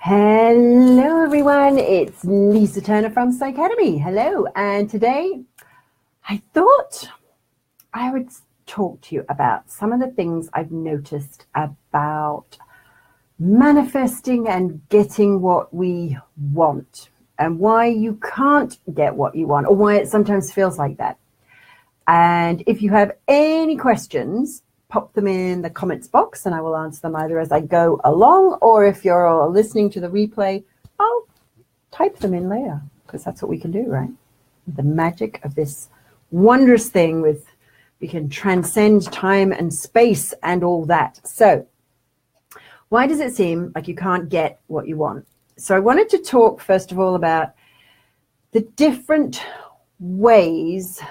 Hello everyone, it's Lisa Turner from Psycademy. Hello, and today I thought I would talk to you about some of the things I've noticed about manifesting and getting what we want, and why you can't get what you want, or why it sometimes feels like that. And if you have any questions, pop them in the comments box and I will answer them either as I go along, or if you're listening to the replay, I'll type them in later, because that's what we can do, right? The magic of this wondrous thing with we can transcend time and space and all that. So why does it seem like you can't get what you want? So I wanted to talk first of all about the different ways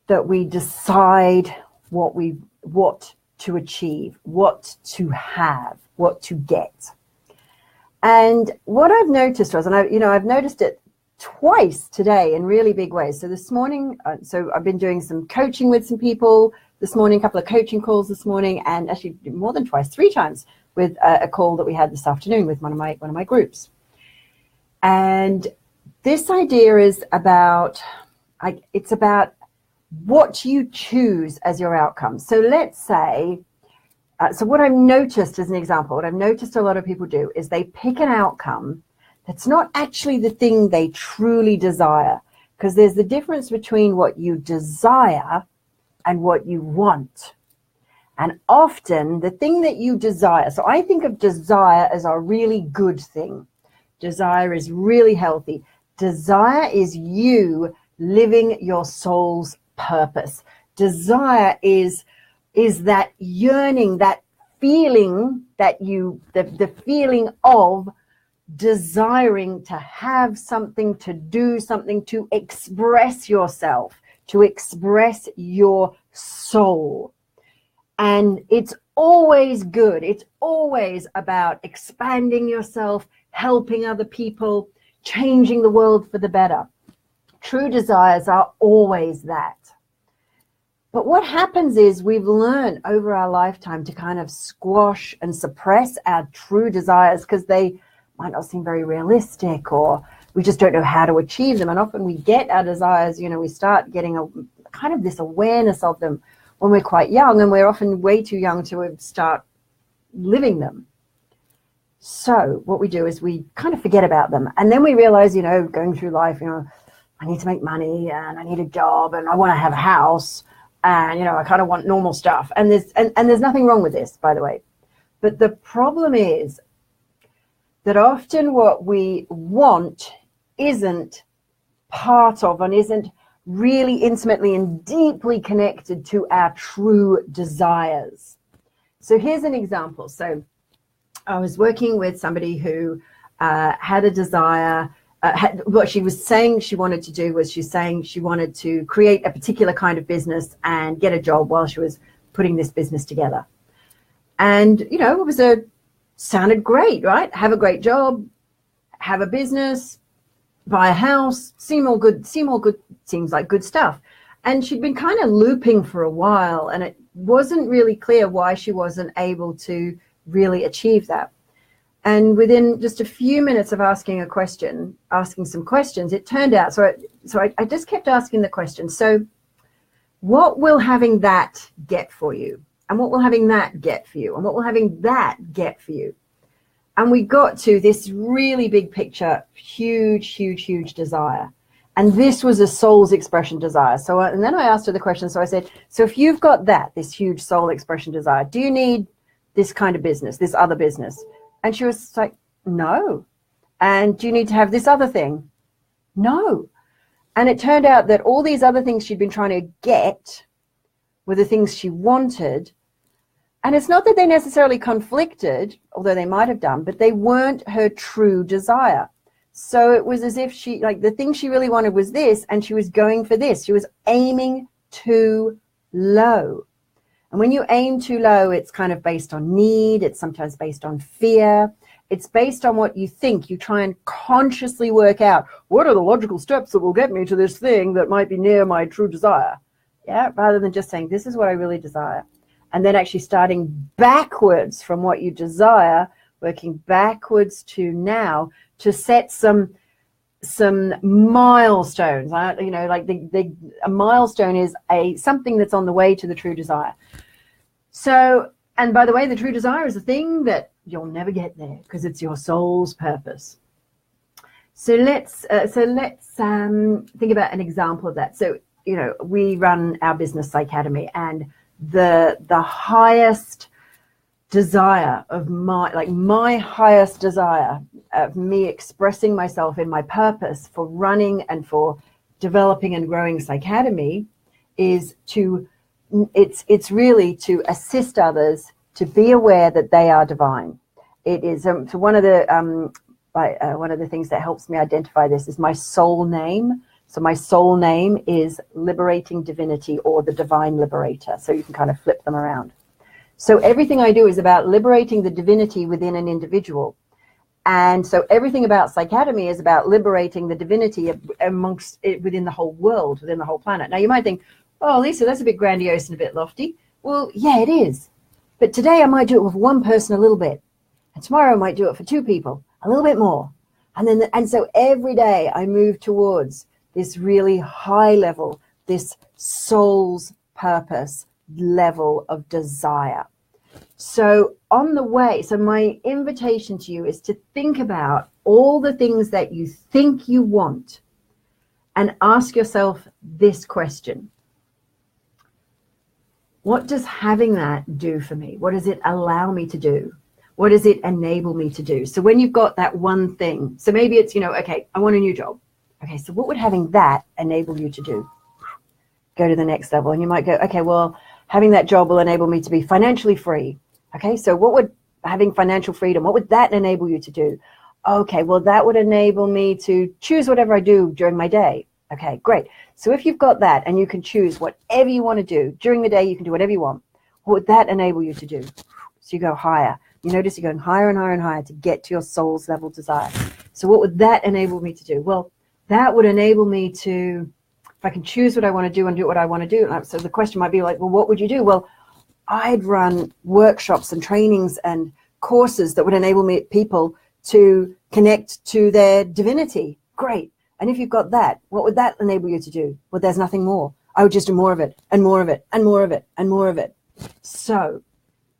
that we decide what to achieve, what to have, what to get. And what I've noticed was, and I've noticed it twice today in really big ways. So this morning, so I've been doing some coaching with some people this morning, a couple of coaching calls this morning, and actually more than twice, 3 times with a call that we had this afternoon with one of my groups. And this idea is about, it's about what you choose as your outcome. So let's say, so what I've noticed as an example, what I've noticed a lot of people do is they pick an outcome that's not actually the thing they truly desire, because there's the difference between what you desire and what you want. And often the thing that you desire, so I think of desire as a really good thing. Desire is really healthy. Desire is you living your soul's purpose. Desire is that yearning, that feeling that the feeling of desiring to have something, to do something, to express yourself, to express your soul. And it's always good. It's always about expanding yourself, helping other people, changing the world for the better. True desires are always that. But what happens is we've learned over our lifetime to kind of squash and suppress our true desires because they might not seem very realistic, or we just don't know how to achieve them. And often we get our desires, we start getting a kind of this awareness of them when we're quite young, and we're often way too young to start living them. So what we do is we kind of forget about them. And then we realize, going through life, I need to make money, and I need a job, and I want to have a house, and I kind of want normal stuff. And there's nothing wrong with this, by the way. But the problem is that often what we want isn't part of and isn't really intimately and deeply connected to our true desires. So here's an example. So I was working with somebody who had a desire. What she was saying she wanted to do was she's saying she wanted to create a particular kind of business and get a job while she was putting this business together. And, it sounded great, right? Have a great job, have a business, buy a house, seems like good stuff. And she'd been kind of looping for a while, and it wasn't really clear why she wasn't able to really achieve that. And within just a few minutes of asking some questions, it turned out, so I just kept asking the question. So what will having that get for you? And what will having that get for you? And what will having that get for you? And we got to this really big picture, huge, huge, huge desire. And this was a soul's expression desire. So, and then I asked her the question. So I said, so if you've got this huge soul expression desire, do you need this kind of business, this other business? And she was like, no. And do you need to have this other thing? No. And it turned out that all these other things she'd been trying to get were the things she wanted. And it's not that they necessarily conflicted, although they might have done, but they weren't her true desire. So it was as if the thing she really wanted was this, and she was going for this. She was aiming too low. And when you aim too low, it's kind of based on need. It's sometimes based on fear. It's based on what you think. You try and consciously work out, what are the logical steps that will get me to this thing that might be near my true desire? Yeah, rather than just saying, this is what I really desire. And then actually starting backwards from what you desire working backwards to now, to set some milestones. Like a milestone is something that's on the way to the true desire. So, and by the way, the true desire is a thing that you'll never get there because it's your soul's purpose. So let's think about an example of that. So, we run our business Psycademy, and the highest desire of my highest desire of me expressing myself in my purpose for running and for developing and growing Psycademy is it's really to assist others to be aware that they are divine. It is so one of the things that helps me identify this is my soul name. So my soul name is Liberating Divinity, or the Divine Liberator. So you can kind of flip them around. So everything I do is about liberating the divinity within an individual. And so everything about Psycademy is about liberating the divinity amongst it within the whole world, within the whole planet. Now you might think, oh, Lisa, that's a bit grandiose and a bit lofty. Well, yeah, it is. But today I might do it with one person a little bit. And tomorrow I might do it for two people, a little bit more. And so every day I move towards this really high level, this soul's purpose level of desire. So on the way, so my invitation to you is to think about all the things that you think you want and ask yourself this question. What does having that do for me? What does it allow me to do? What does it enable me to do? So when you've got that one thing, so maybe it's, okay, I want a new job. Okay, so what would having that enable you to do? Go to the next level. And you might go, okay, well, having that job will enable me to be financially free. Okay, so what would having financial freedom, what would that enable you to do? Okay, well, that would enable me to choose whatever I do during my day. Okay, great. So if you've got that and you can choose whatever you want to do during the day, you can do whatever you want. What would that enable you to do? So you go higher. You notice you're going higher and higher and higher to get to your soul's level desire. So what would that enable me to do? Well, that would enable me to, if I can choose what I want to do and do what I want to do. So the question might be like, well, what would you do? Well, I'd run workshops and trainings and courses that would enable people to connect to their divinity. Great. And if you've got that, what would that enable you to do? Well, there's nothing more. I would just do more of it and more of it and more of it and more of it. So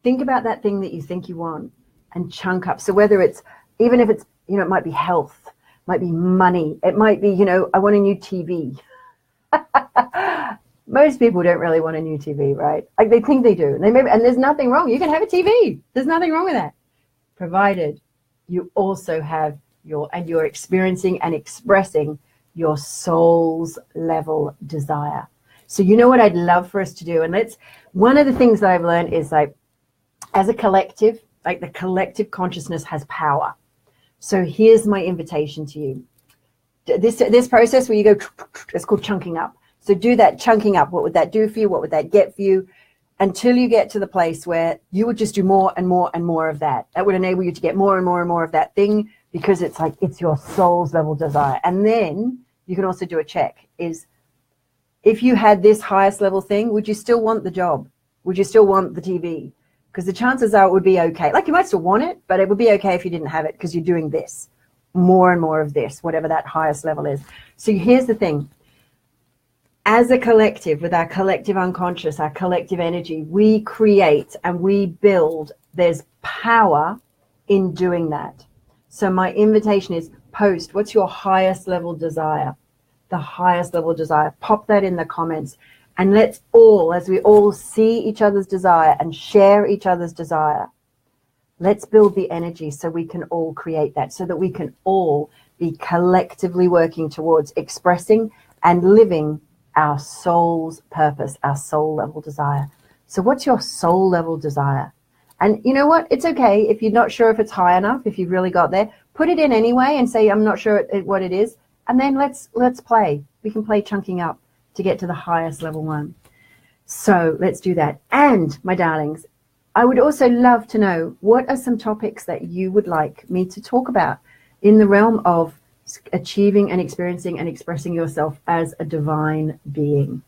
think about that thing that you think you want and chunk up. So whether it's, even if it's, it might be health, might be money, it might be, I want a new TV. Most people don't really want a new TV, right? Like they think they do. And there's nothing wrong. You can have a TV. There's nothing wrong with that. Provided you also have you're experiencing and expressing your soul's level desire. So what I'd love for us to do, and one of the things that I've learned is like, as a collective, like the collective consciousness has power. So here's my invitation to you. This process where you go, it's called chunking up. So do that chunking up. What would that do for you? What would that get for you? Until you get to the place where you would just do more and more and more of that. That would enable you to get more and more and more of that thing, because it's your soul's level desire. And then you can also do a check, is if you had this highest level thing, would you still want the job? Would you still want the TV? Because the chances are it would be okay. Like you might still want it, but it would be okay if you didn't have it, because you're doing this, more and more of this, whatever that highest level is. So here's the thing. As a collective, with our collective unconscious, our collective energy, we create and we build. There's power in doing that. So my invitation is post, what's your highest level desire? The highest level desire. Pop that in the comments. And let's all, as we all see each other's desire and share each other's desire, let's build the energy so we can all create that, so that we can all be collectively working towards expressing and living our soul's purpose, our soul level desire. So what's your soul level desire? And you know what? It's okay if you're not sure if it's high enough, if you've really got there. Put it in anyway and say, I'm not sure what it is. And then let's play. We can play chunking up to get to the highest level one. So let's do that. And my darlings, I would also love to know, what are some topics that you would like me to talk about in the realm of achieving and experiencing and expressing yourself as a divine being?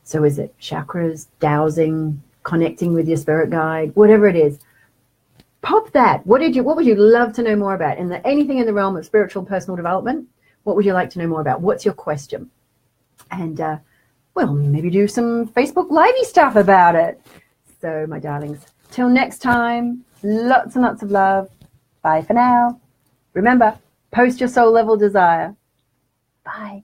So is it chakras, dowsing, connecting with your spirit guide, whatever it is? pop that. What would you love to know more about? Anything in the realm of spiritual personal development, what would you like to know more about? What's your question? And well, maybe do some Facebook Livey stuff about it. So, my darlings, till next time, lots and lots of love. Bye for now. Remember, post your soul level desire. Bye.